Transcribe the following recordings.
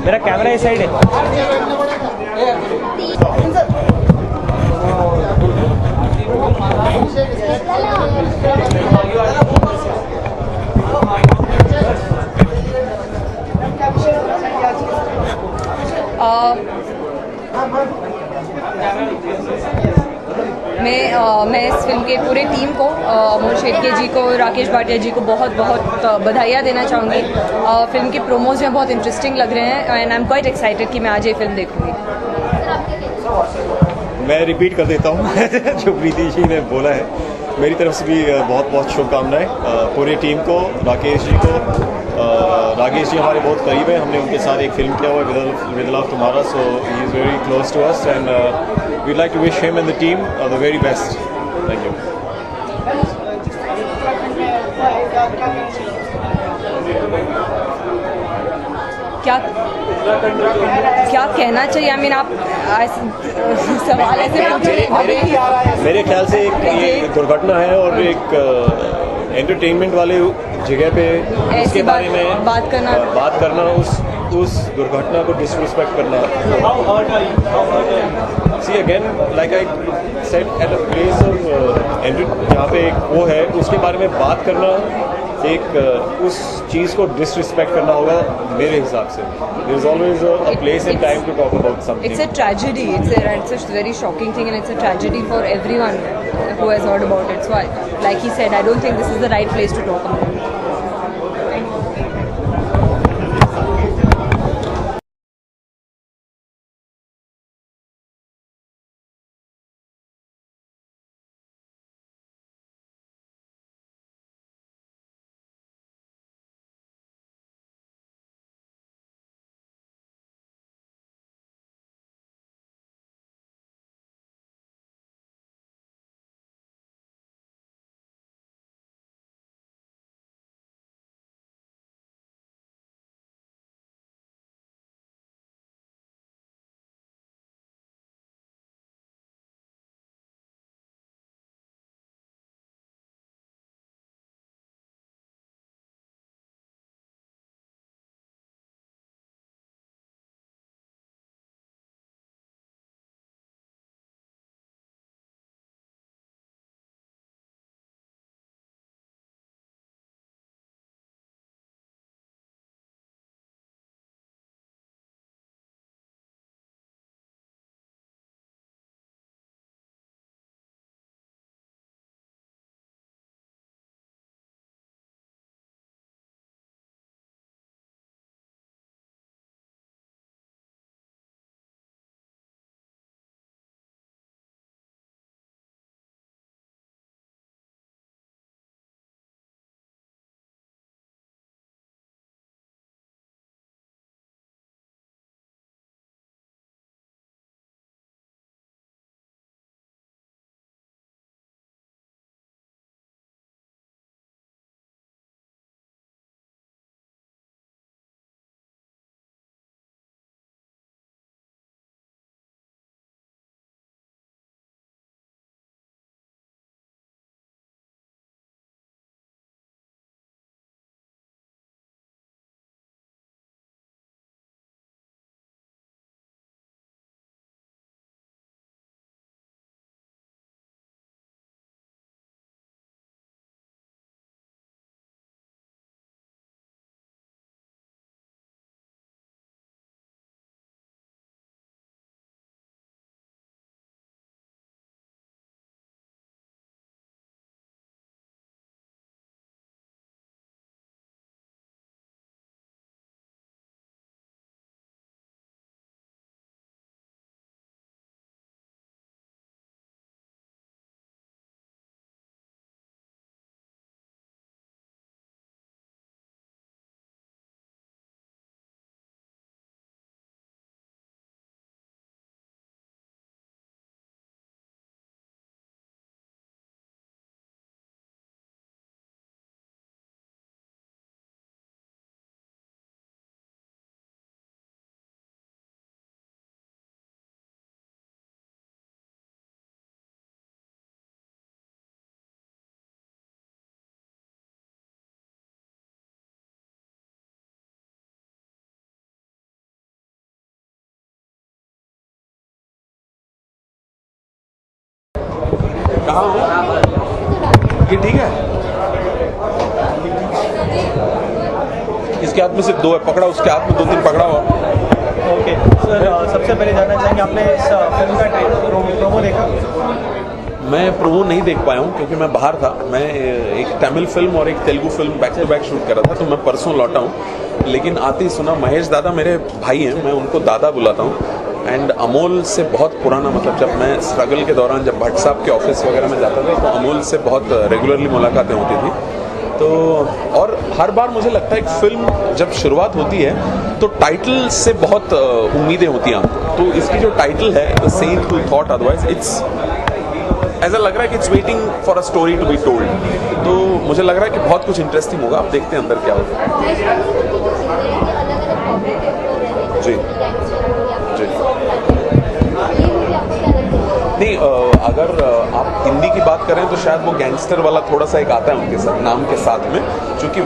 मेरा कैमरा इस साइड है। मैं इस फिल्म के पूरे टीम को, अमोल शेट्ये जी को, राकेश भाटिया जी को बहुत बहुत बधाइयाँ देना चाहूँगी। फिल्म के प्रोमोज में बहुत इंटरेस्टिंग लग रहे हैं and I am quite excited कि मैं आज ये फिल्म देखूँगी। मैं रिपीट कर देता हूँ जो प्रीति जी ने बोला है। मेरी तरफ से भी बहुत बहुत शुभकामनाएं पूरी टीम को, राकेश जी को। राकेश जी हमारे बहुत करीब हैं, हमने उनके साथ एक फिल्म किया हुआ है विद लव तुम्हारा, so he is very close to us and we'd like to wish him and the team the very best. Thank you. क्या क्या कहना चाहिए? आई मीन आप सवाल ऐसे पूछ मेरे ख्याल से एक दुर्घटना है और एक एंटरटेनमेंट वाले जगह पे इसके बारे में बात करना उस दुर्घटना को डिसरिस्पेक्ट करना। See again like I said at a place of जहाँ पे एक वो है उसके बारे में बात करना, एक उस चीज़ को डिसरिस्पेक्ट करना होगा मेरे हिसाब से। There is always a place and time to talk about something. It's a tragedy. It's a very shocking thing, and it's a tragedy for everyone who has heard about it. So, like he said, I don't think this is the right place to talk about it. कहाँ हो? ये ठीक है? इसके हाथ में सिर्फ 2 है, पकड़ा, उसके हाथ में 2-3 पकड़ा हुआ। ओके सर, सबसे पहले जानना चाहेंगे आपने इस फिल्म का प्रोमो देखा? मैं प्रोमो नहीं देख पाया हूँ क्योंकि मैं बाहर था। मैं एक तमिल फिल्म और एक Telugu film back to back shoot कर रहा था, तो मैं परसों लौटा हूँ। लेकिन आते ही सुना, महेश दादा मेरे भाई हैं, मैं उनको दादा बुलाता हूँ। एंड अमोल से बहुत पुराना, मतलब जब मैं स्ट्रगल के दौरान जब भट्ट साहब के ऑफिस वगैरह में जाता था, तो अमोल से बहुत रेगुलरली मुलाकातें होती थी। तो और हर बार मुझे लगता है एक फिल्म जब शुरुआत होती है तो टाइटल से बहुत उम्मीदें होती हैं आपको। तो इसकी जो टाइटल है, the saint who thought otherwise, it's ऐसा लग रहा है कि it's waiting for a story to be told. तो मुझे लग रहा है कि बहुत कुछ इंटरेस्टिंग होगा। आप देखते हैं अंदर क्या होगा। जी जी नहीं, अगर आप हिंदी की बात करें तो शायद वो गैंगस्टर वाला थोड़ा सा एक आता है उनके साथ, नाम के साथ में, क्योंकि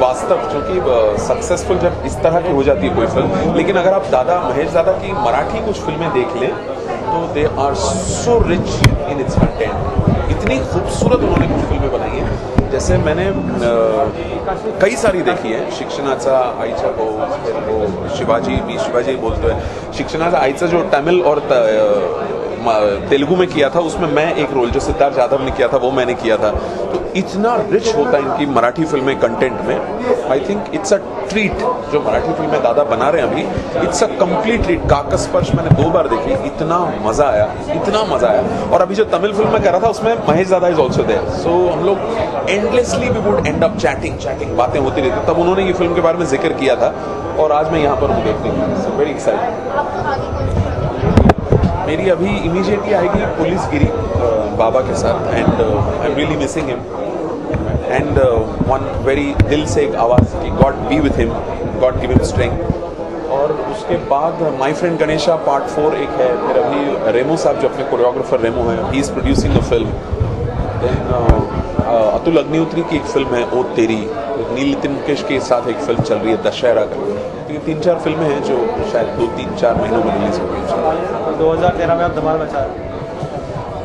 सक्सेसफुल जब इस तरह की हो जाती है कोई फिल्म। लेकिन अगर आप महेश दादा की मराठी कुछ फिल्में देख लें तो they are so rich in its content. इतनी खूबसूरत उन्होंने कुछ फिल्में बनाई हैं। जैसे मैंने कई सारी देखी है, शिक्षणाचा आईचा भाऊ, शिवाजी बोलते हैं। शिक्षणाचा आईचा जो तमिल और तेलुगु में किया था, उसमें मैं एक रोल जो सिद्धार्थ यादव ने किया था वो मैंने किया था। तो इतना रिच होता है इनकी मराठी फिल्में कंटेंट में। I think it's a treat जो मराठी फिल्में दादा बना रहे हैं अभी, it's a complete treat. Kaksparsh मैंने 2 बार देखी, इतना मजा आया। और अभी जो तमिल फिल्म में कर रहा था उसमें महेश दादा इज ऑल्सो देयर। सो हम लोग endlessly we would end up chatting, बातें होती रहती। तब उन्होंने ये फिल्म के बारे में जिक्र किया था और आज मैं यहाँ पर हूँ देखने के लिए। So very excited. मेरी अभी इमीडिएटली आएगी पुलिसगिरी बाबा के साथ, and I am really missing him. And one very दिल से एक आवाज़ की God B with him, God give him strength. और उसके बाद माय फ्रेंड गणेशा पार्ट 4 एक है। फिर अभी रेमो साहब जो अपने कोरियोग्राफर रेमो है, he is producing the film. Then Atul Agnihotri की एक फिल्म है ओ तेरी, नील नितिन मुकेश के साथ एक फिल्म चल रही है दशहरा का। ये 3-4 फिल्में हैं जो शायद 2-3-4 महीनों में रिलीज होगी। 2013 में आप धमाल मचा रहे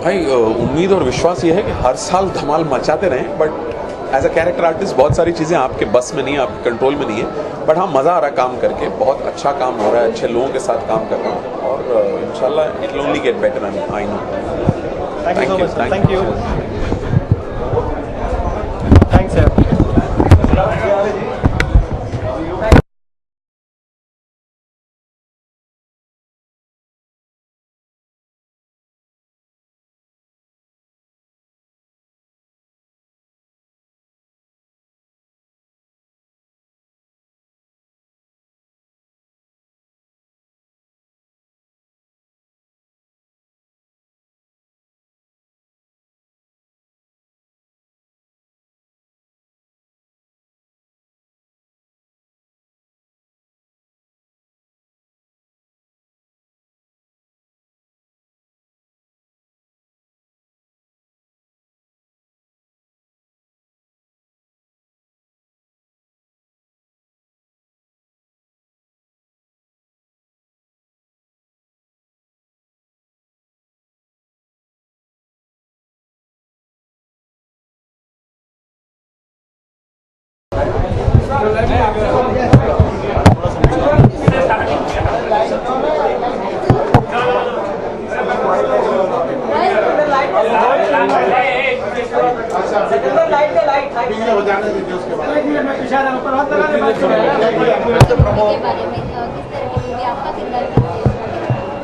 भाई, उम्मीद और विश्वास ये है कि हर साल धमाल मचाते रहें, but as a character artist बहुत सारी चीज़ें आपके बस में नहीं है, आपके कंट्रोल में नहीं है। बट हाँ, मज़ा आ रहा है काम करके, बहुत अच्छा काम हो रहा है, अच्छे लोगों के साथ काम कर रहा हूँ, और इंशाल्लाह it will only get better, I know. Thank you thank you thanks sir.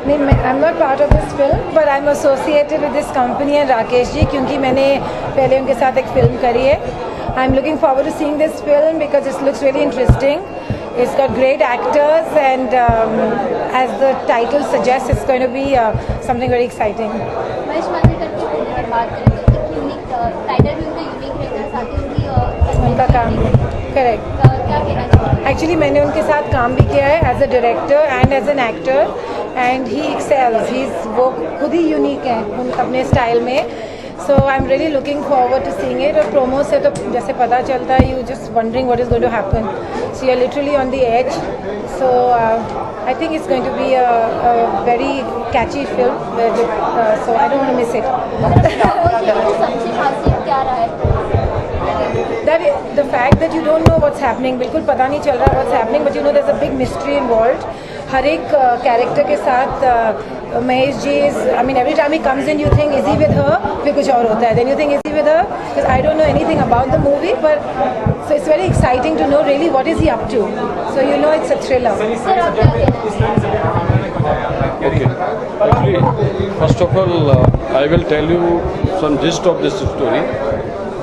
नहीं, I am not part of this film, but I am associated with this company and Rakesh ji, क्योंकि मैंने पहले उनके साथ एक फिल्म करी है. I am looking forward to seeing this film because it looks really interesting. It's got great actors and as the title suggests, it's going to be something very exciting. Mahesh Manjrekar की film की बात करें तो एक unique title भी उनका unique रहेगा, साथ ही उनका काम करेक्ट. क्या कहना चाहिए? एक्चुअली मैंने उनके साथ काम भी किया है as a director and as an actor, and he excels. वो खुद ही यूनिक है अपने स्टाइल में. So I'm really looking forward to seeing it. और प्रोमो से तो जैसे पता चलता है, you just wondering what is going to happen. So you're literally on the edge. So I think it's going to be a very catchy film, so I don't want to miss it. सबसे खासियत क्या रहा है? That the fact that you don't know what's happening, बिल्कुल पता नहीं चल रहा what's happening, but you know there's a big mystery involved. हर एक कैरेक्टर के साथ Mahesh ji is, I mean every time he comes in you think is he with her, फिर कुछ और होता है, then you think is he with her, because I don't know anything about the movie, but so it's very exciting to know really what is he up to, so you know it's a thriller. Sir आप क्या कहना चाहेंगे? Okay. Actually, first of all, I will tell you some gist of this story.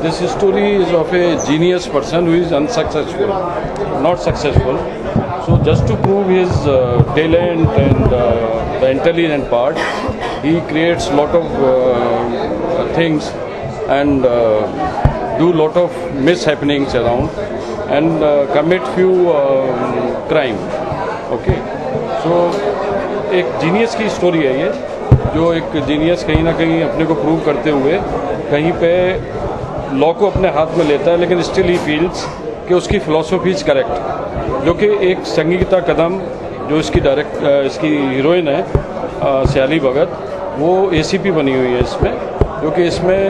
This story is of a genius person who is unsuccessful, not successful. So just to prove his talent and the intelligent part, he creates lot of things and do lot of mishappenings around and commit few crime. Okay. So एक genius की story है ये, जो एक genius कहीं ना कहीं अपने को प्रूव करते हुए कहीं पे लॉ को अपने हाथ में लेता है, लेकिन स्टिल ही फील्स कि उसकी फिलॉसफी इज करेक्ट, जो कि एक संगीता कदम जो इसकी हीरोइन है सयाली भगत, वो एसीपी बनी हुई है इसमें, जो कि इसमें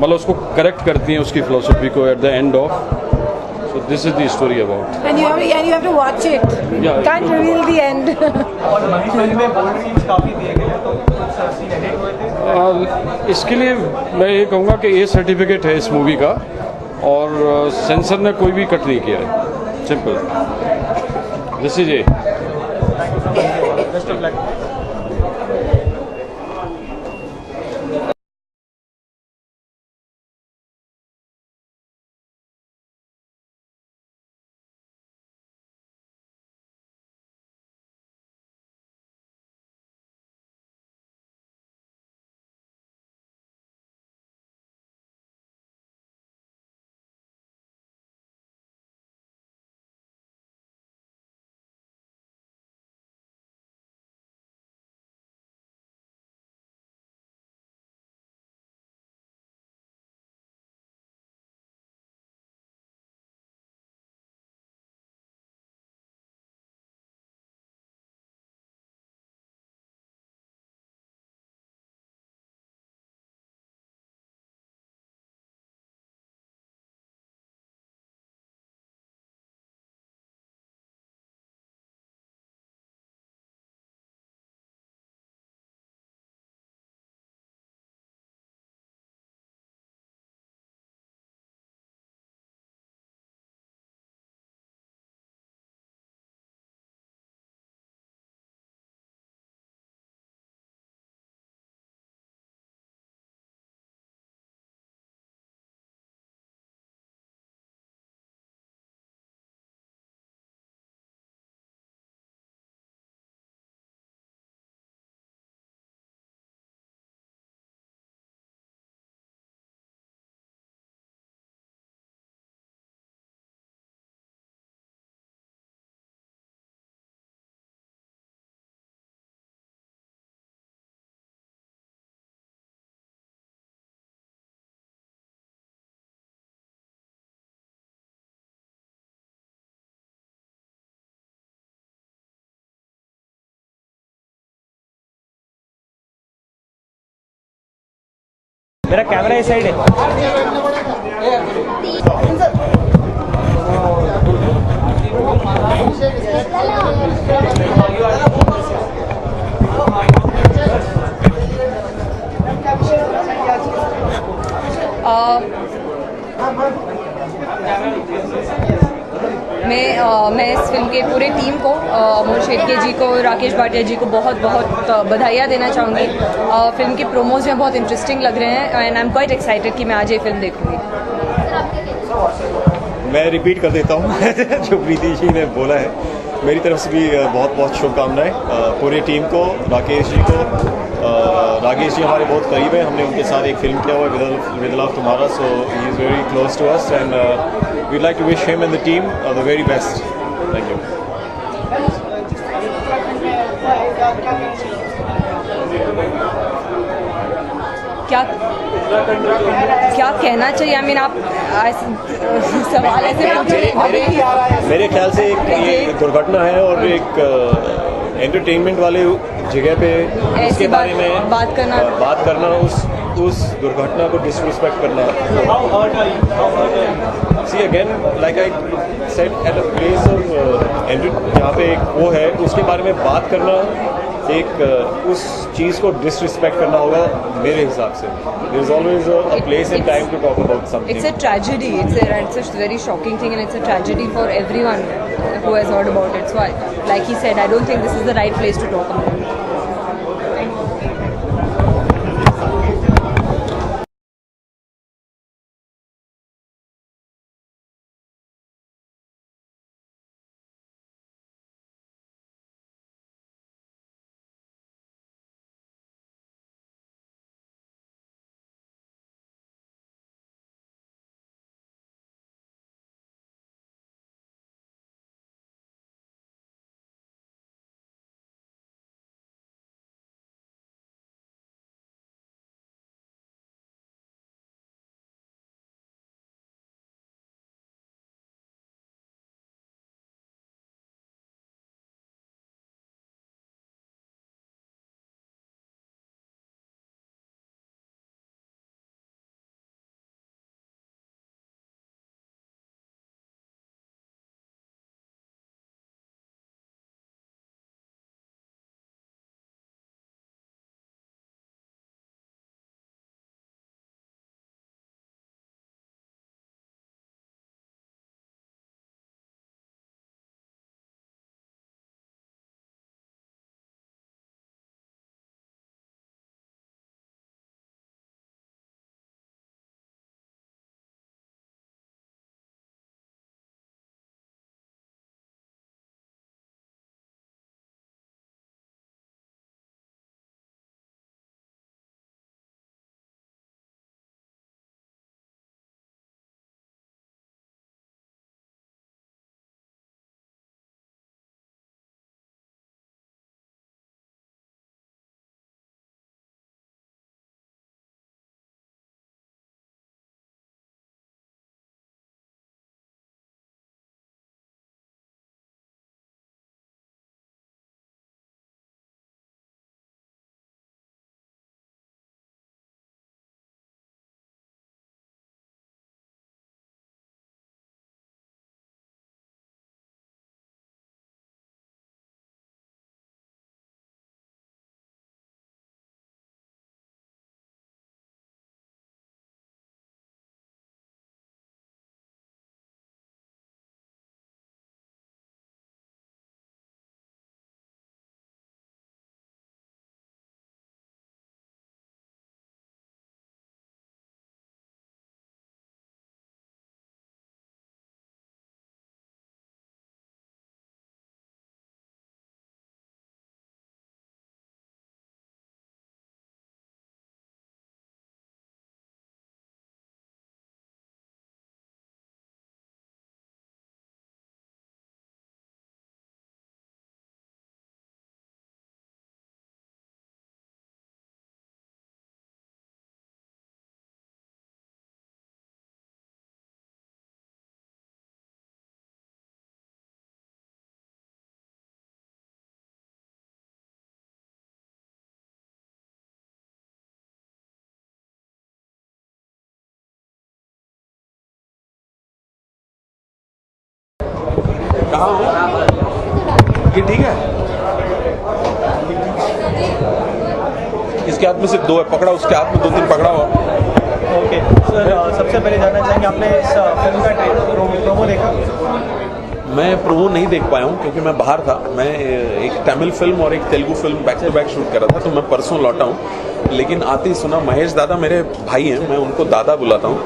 मतलब उसको करेक्ट करती हैं उसकी फिलॉसफी को at the end of. So this is the story about. And you have to watch it. Yeah. Can't reveal the end. और मनीष फिल्म में बोल्ड सीन्स काफ़ी दिए गए हैं, तो कुछ सीन एडिट हुए थे? इसके लिए मैं ये कहूँगा कि ए सर्टिफिकेट है इस मूवी का, और सेंसर ने कोई भी कट नहीं किया है. Simple, this is a. Best of luck. मेरा कैमरा इस साइड है. मैं इस फिल्म के पूरे टीम को, अमोल शेटके जी को, राकेश भाटिया जी को बहुत बहुत बधाइयाँ देना चाहूँगी. फिल्म के प्रोमोज में बहुत इंटरेस्टिंग लग रहे हैं and I am quite excited कि मैं आज ये फिल्म देखूँगी. मैं रिपीट कर देता हूँ जो प्रीति जी ने बोला है. मेरी तरफ से भी बहुत बहुत शुभकामनाएं पूरी टीम को. राकेश जी हमारे बहुत करीब हैं. हमने उनके साथ एक फिल्म किया हुआ है विद लव तुम्हारा, so he is very close to us and we'd like to wish him and the team the very best. Thank you. क्या क्या कहना चाहिए? आई मीन आप सवाल ऐसे पूछ रहे हैं। मेरे ख्याल से एक दुर्घटना है और एक एंटरटेनमेंट वाले जगह पे उसके बारे में बात करना उस दुर्घटना को डिसरिस्पेक्ट करना। See again like I said at a place of जहाँ पे एक वो है उसके बारे में बात करना एक उस चीज़ को डिसरिस्पेक्ट करना होगा मेरे हिसाब से। There is always a place and time to talk about something. It's a tragedy. It's a very shocking thing, and it's a tragedy for everyone who has heard about it. So, like he said, I don't think this is the right place to talk about it. कहाँ हो? ये ठीक है? इसके हाथ में सिर्फ 2 है, पकड़ा उसके हाथ में 2-3 पकड़ा हुआ। ओके सर, सबसे पहले जानना चाहेंगे आपने इस फिल्म का प्रोमो देखा? मैं प्रोमो नहीं देख पाया हूँ क्योंकि मैं बाहर था। मैं एक तमिल फिल्म और एक Telugu film back to back shoot कर रहा था, तो मैं परसों लौटा हूँ। लेकिन आते ही सुना, महेश दादा मेरे भाई हैं, मैं उनको दादा बुलाता हूँ।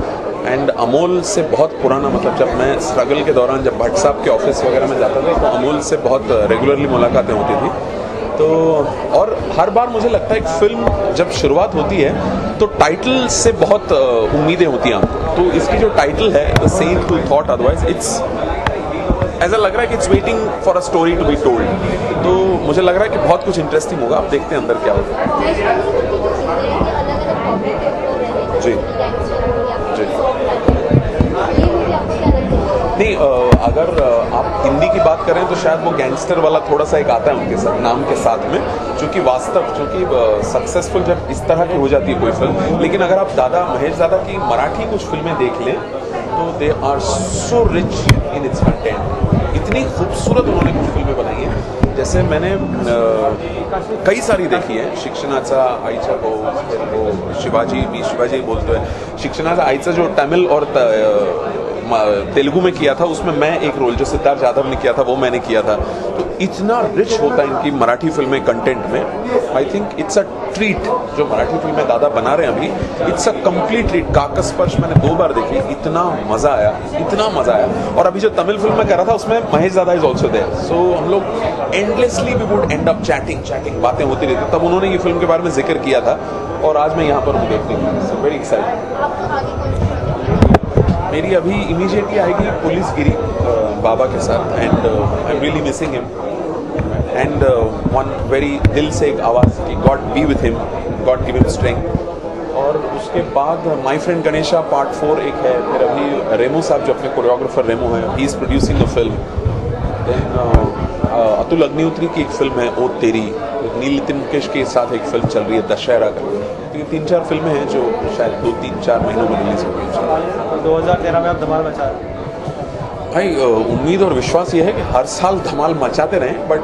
एंड अमोल से बहुत पुराना, मतलब जब मैं स्ट्रगल के दौरान जब भट्ट साहब के ऑफिस वगैरह में जाता था तो अमोल से बहुत रेगुलरली मुलाकातें होती थी। तो और हर बार मुझे लगता है एक फिल्म जब शुरुआत होती है तो टाइटल से बहुत उम्मीदें होती हैं आपको। तो इसकी जो टाइटल है the saint who thought otherwise, it's ऐसा लग रहा है कि it's waiting for a story to be told. तो मुझे लग रहा है कि बहुत कुछ इंटरेस्टिंग होगा। आप देखते हैं अंदर क्या होगा। जी। जी। ये मूवी आपको क्या लगता है? नहीं, अगर आप हिंदी की बात करें तो शायद वो गैंगस्टर वाला थोड़ा सा एक आता है उनके साथ नाम के साथ में, चूँकि वास्तव चूँकि सक्सेसफुल जब इस तरह की हो जाती है कोई फिल्म। लेकिन अगर आप महेश दादा की मराठी कुछ फिल्में देख लें तो they are so rich in its content. इतनी खूबसूरत उन्होंने कुछ फिल्में बनाई हैं, जैसे मैंने कई सारी देखी है। शिक्षणाचा आईचा भाऊ, शिवाजी बोलते हैं। शिक्षणाचा आईचा जो तमिल और तेलुगु में किया था, उसमें मैं एक रोल जो सिद्धार्थ यादव ने किया था वो मैंने किया था। तो इतना रिच होता है इनकी मराठी फिल्में कंटेंट में। I think it's a treat जो मराठी फिल्में दादा बना रहे हैं अभी। It's a complete treat. Kaksparsh मैंने 2 बार देखी, इतना मजा आया। और अभी जो तमिल फिल्म में कर रहा था उसमें महेश दादा इज ऑल्सो देयर। सो हम लोग endlessly we would end up chatting, बातें होती रहती। तब उन्होंने ये फिल्म के बारे में जिक्र किया था और आज मैं यहाँ पर हूँ देखने के लिए। So very excited. आपको आगे कौन सी मेरी अभी इमीडिएटली आएगी पुलिस गिरी बाबा के साथ, and I am really missing him, and one very दिल से एक आवाज़ कि God B with him, God give him strength. और उसके बाद माय फ्रेंड गणेशा पार्ट 4 एक है। फिर अभी रेमो साहब जो अपने कोरियोग्राफर रेमो है, he is producing the film. Then Atul Agnihotri की एक फिल्म है ओ तेरी, नील नितिन मुकेश के साथ एक फिल्म चल रही है दशहरा का। तो ये 3-4 फिल्में हैं जो शायद 2-3-4 महीनों में रिलीज होगी। 2013 में आप धमाल मचा रहे हैं। भाई उम्मीद और विश्वास ये है कि हर साल धमाल मचाते रहें, but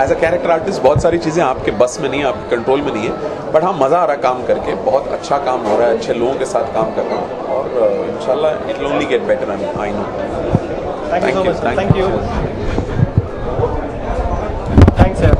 as a character artist बहुत सारी चीज़ें आपके बस में नहीं है, आपके कंट्रोल में नहीं है। बट हाँ, मज़ा आ रहा है काम करके, बहुत अच्छा काम हो रहा है, अच्छे लोगों के साथ काम कर रहा हूँ, और इंशाल्लाह it will only get better, I know. Thank you so much. Thank you. Thanks sir.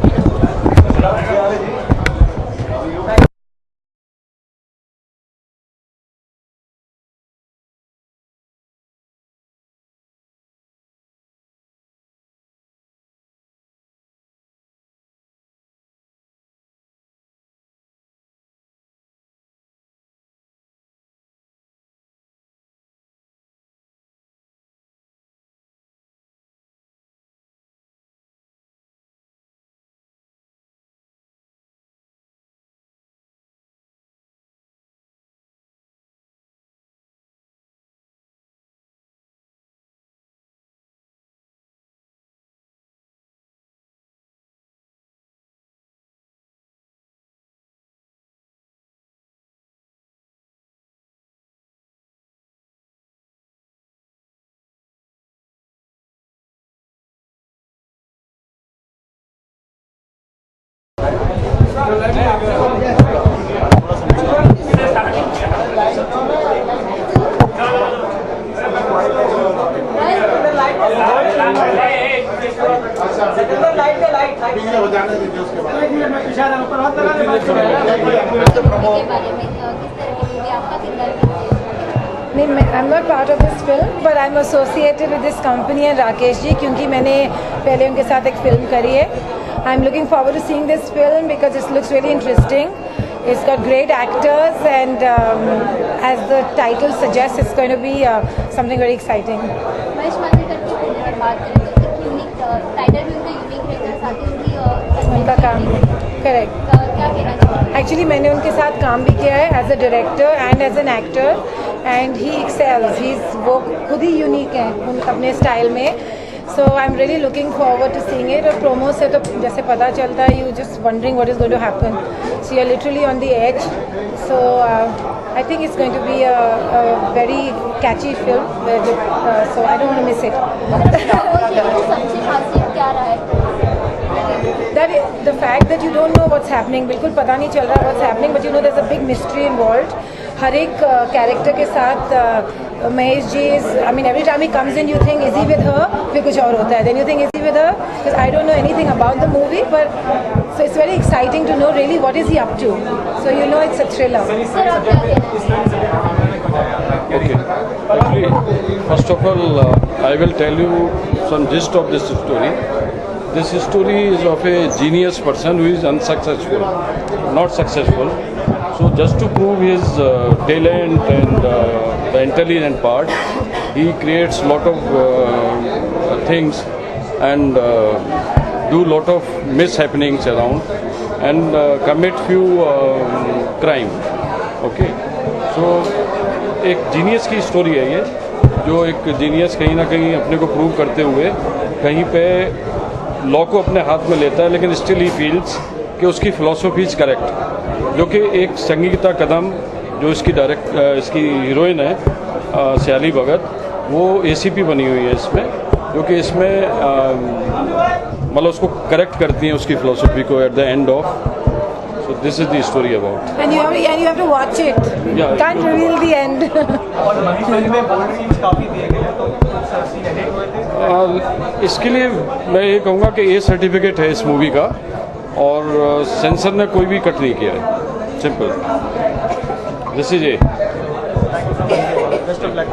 नहीं, I am not part of this film, but I am associated with this company and Rakesh ji, क्योंकि मैंने पहले उनके साथ एक फिल्म करी है। I am looking forward to seeing this film because it looks really interesting. It's got great actors, and as the title suggests, it's going to be something very exciting. Mahesh Manjrekar की film अगर बात करें तो एक unique title भी उनका unique रहता है, साथ ही उनका काम करेक्ट. क्या कहना चाहिए? एक्चुअली मैंने उनके साथ काम भी किया है as a director and as an actor, and he excels. वो खुद ही यूनिक है अपने स्टाइल में. So I'm really looking forward to seeing it. और प्रोमो से तो जैसे पता चलता है, you just wondering what is going to happen. So you're literally on the edge. So I think it's going to be a very catchy film. So I don't want to miss it. सबसे खासियत क्या रहा है? That the fact that you don't know what's happening, बिल्कुल पता नहीं चल रहा what's happening, but you know there's a big mystery involved. हर एक कैरेक्टर के साथ Mahesh ji every time he comes in you think is he with her, फिर कुछ और होता है, then you think is he with her, because I don't know anything about the movie, but so it's very exciting to know really what is he up to, so you know it's a thriller. Sir आप क्या कहना है? Okay. Actually, first of all, I will tell you some gist of this story. This story is of a genius person who is unsuccessful, not successful. So just to prove his talent and the intelligent part, he creates lot of things and do lot of mishappenings around and commit few crime. Okay. सो एक genius की story है ये, जो एक genius कहीं ना कहीं अपने को प्रूव करते हुए कहीं पे लॉ को अपने हाथ में लेता है, लेकिन स्टिल ही फील्स कि उसकी फ़िलासफ़ी इज़ करेक्ट, जो कि एक संगीता कदम जो इसकी हीरोइन है सयाली भगत, वो ACP बनी हुई है इसमें, जो कि इसमें मतलब उसको करेक्ट करती हैं उसकी फ़िलासफ़ी को at the end of. So this is the story about. And you have to watch it. Yeah, Can't reveal the end. और मनी फिल्म में बोल्ड सीन्स काफ़ी दिए गए हैं, तो कुछ सीन एडिट हुए थे. इसके लिए मैं ये कहूँगा कि A सर्टिफिकेट है इस मूवी का, और सेंसर ने कोई भी कट नहीं किया है. Simple, this is A. Best of luck.